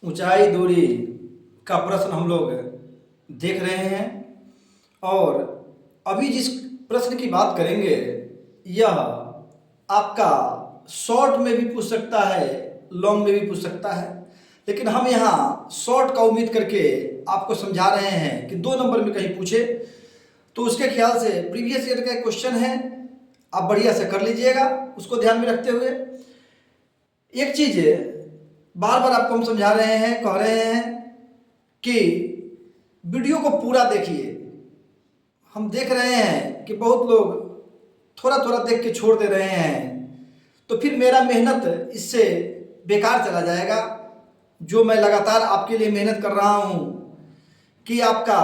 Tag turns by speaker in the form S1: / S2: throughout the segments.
S1: ऊंचाई दूरी का प्रश्न हम लोग देख रहे हैं। और अभी जिस प्रश्न की बात करेंगे यह आपका शॉर्ट में भी पूछ सकता है, लॉन्ग में भी पूछ सकता है, लेकिन हम यहाँ शॉर्ट का उम्मीद करके आपको समझा रहे हैं कि 2 नंबर में कहीं पूछे तो उसके ख्याल से प्रीवियस ईयर का क्वेश्चन है, आप बढ़िया से कर लीजिएगा। उसको ध्यान में रखते हुए एक चीज़ बार बार आपको हम समझा रहे हैं, कह रहे हैं कि वीडियो को पूरा देखिए। हम देख रहे हैं कि बहुत लोग थोड़ा थोड़ा देख के छोड़ दे रहे हैं, तो फिर मेरा मेहनत इससे बेकार चला जाएगा। जो मैं लगातार आपके लिए मेहनत कर रहा हूँ कि आपका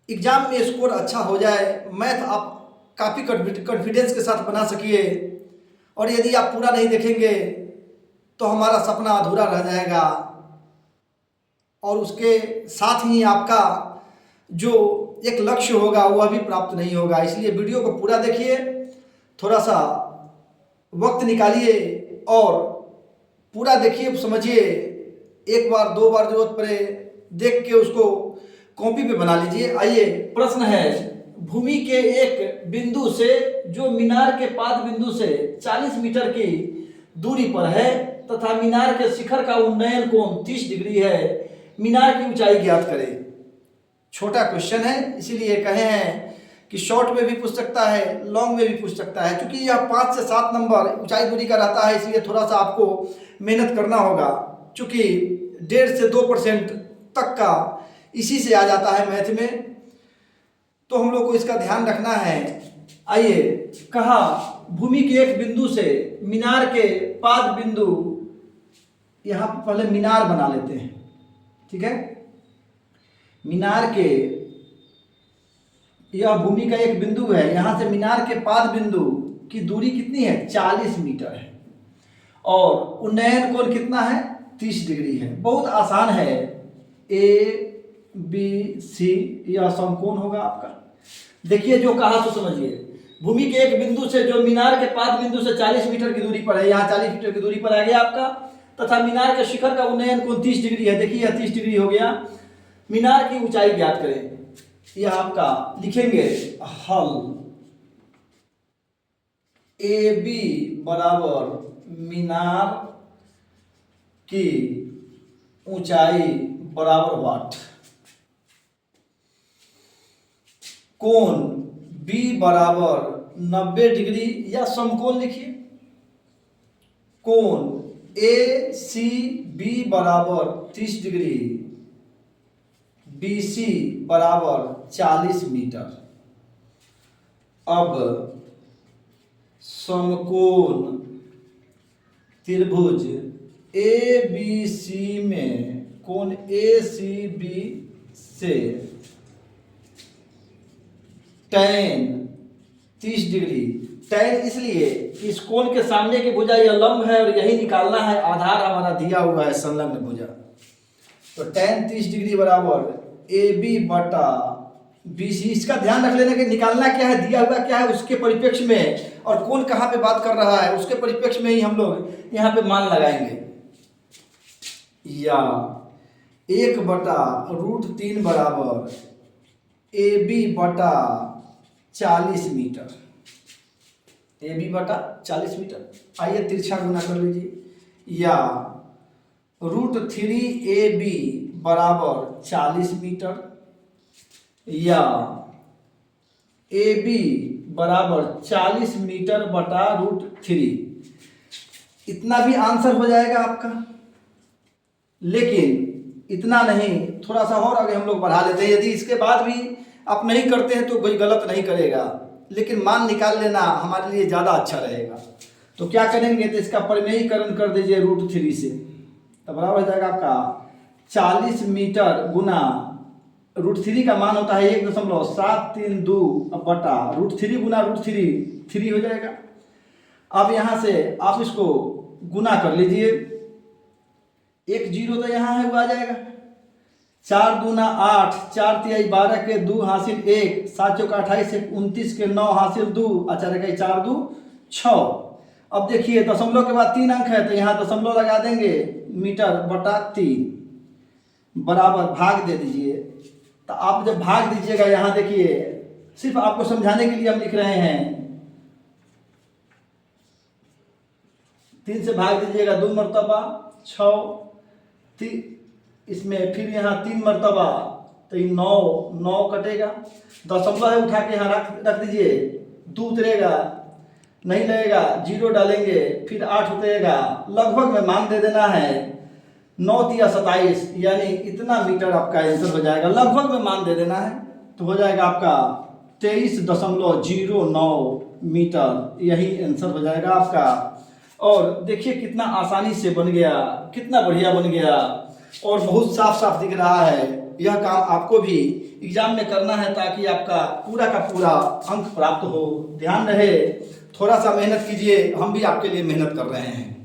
S1: एग्ज़ाम में स्कोर अच्छा हो जाए, मैथ आप काफ़ी कॉन्फिडेंस के साथ बना सकिए, और यदि आप पूरा नहीं देखेंगे तो हमारा सपना अधूरा रह जाएगा और उसके साथ ही आपका जो एक लक्ष्य होगा वह भी प्राप्त नहीं होगा। इसलिए वीडियो को पूरा देखिए, थोड़ा सा वक्त निकालिए और पूरा देखिए, समझिए। एक बार 2 बार जरूरत पड़े देख के उसको कॉपी पे बना लीजिए। आइए, प्रश्न है, भूमि के एक बिंदु से जो मीनार के पाद बिंदु से 40 मीटर की दूरी पर है तथा मीनार के शिखर का उन्नयन कोण 30 डिग्री है, मीनार की ऊंचाई ज्ञात करें। छोटा क्वेश्चन है, इसीलिए कहे हैं कि शॉर्ट में भी पूछ सकता है, लॉन्ग में भी पूछ सकता है। क्योंकि यह 5 से 7 नंबर ऊंचाई दूरी का रहता है, इसलिए थोड़ा सा आपको मेहनत करना होगा। चूँकि 1.5 से 2% तक का इसी से आ जाता है मैथ में, तो हम लोग को इसका ध्यान रखना है। आइए, कहा भूमि के एक बिंदु से मीनार के पाद बिंदु, यहाँ पहले मीनार बना लेते हैं, ठीक है। मीनार के, यह भूमि का एक बिंदु है, यहाँ से मीनार के पाद बिंदु की दूरी कितनी है? 40 मीटर है। और उन्नयन कोण कितना है? 30 डिग्री है। बहुत आसान है। ABC यह समकोण होगा आपका। देखिए, जो कहा तो समझिए। भूमि के एक बिंदु से जो मीनार के पाद बिंदु से 40 मीटर की दूरी पर है, यहाँ 40 मीटर की दूरी पर आ गया आपका, तथा मीनार के शिखर का उन्नयन कोण 30 डिग्री है। देखिए, यह 30 डिग्री हो गया। मीनार की ऊंचाई ज्ञात करें। यह आपका लिखेंगे हल AB बराबर मीनार की ऊंचाई बराबर वाट, कोण B बराबर 90 डिग्री, या समकोण लिखिए। कोण ACB बराबर 30 डिग्री, BC बराबर 40 मीटर। अब समकोण त्रिभुज ABC में कोण ACB से tan 30 डिग्री। tan इसलिए कि इस कोण के सामने की भुजा यह लंब है और यही निकालना है, आधार हमारा दिया हुआ है संलग्न भुजा। तो tan 30 डिग्री बराबर AB बटा BC। इसका ध्यान रख लेना कि निकालना क्या है, दिया हुआ क्या है, उसके परिप्रेक्ष्य में, और कौन कहाँ पे बात कर रहा है उसके परिप्रेक्ष्य में ही हम लोग यहाँ पे मान लगाएंगे। या 1/√3 बराबर AB बटा 40 मीटर। AB बटा 40 मीटर। आइए, तिरछा गुना कर लीजिए। या √3AB बराबर 40 मीटर, या AB बराबर 40 मीटर बटा √3। इतना भी आंसर हो जाएगा आपका, लेकिन इतना नहीं, थोड़ा सा और आगे हम लोग बढ़ा लेते हैं। यदि इसके बाद भी आप नहीं करते हैं तो कोई गलत नहीं करेगा, लेकिन मान निकाल लेना हमारे लिए ज़्यादा अच्छा रहेगा। तो क्या करेंगे, तो इसका परिमेयीकरण कर दीजिए √3 से, तो बराबर हो जाएगा आपका 40 मीटर गुना √3 का मान होता है 1.732 बटा √3 गुना √3, 3 हो जाएगा। अब यहाँ से आप इसको गुना कर लीजिए। 1 0 तो यहाँ है, वो आ जाएगा। 4 दूना 8, 4 तिहाई 12 के 2 हासिल 1, 7 चौका 28 से 29 के 9 हासिल 2, अच्छा रहेगा 4 2 6। अब देखिए दशमलव के बाद 3 अंक है तो यहाँ दशमलव लगा देंगे, मीटर बटा 3 बराबर भाग दे दीजिए। तो आप जब भाग दीजिएगा, यहाँ देखिए सिर्फ आपको समझाने के लिए हम लिख रहे हैं, 3 से भाग दीजिएगा 2 मरतबा 6, इसमें फिर यहाँ 3 मरतबा तो ये 9 कटेगा, दशमलव है उठा के यहाँ रख दीजिए, 2 उतरेगा नहीं लगेगा, 0 डालेंगे, फिर 8 उतरेगा, लगभग में मान दे देना है 9 तिया 27, यानी इतना मीटर आपका आंसर हो जाएगा, लगभग में मान दे देना है तो हो जाएगा आपका 23.09 मीटर, यही आंसर हो जाएगा आपका। और देखिए कितना आसानी से बन गया, कितना बढ़िया बन गया और बहुत साफ साफ दिख रहा है। यह काम आपको भी एग्जाम में करना है ताकि आपका पूरा का पूरा अंक प्राप्त हो। ध्यान रहे, थोड़ा सा मेहनत कीजिए, हम भी आपके लिए मेहनत कर रहे हैं।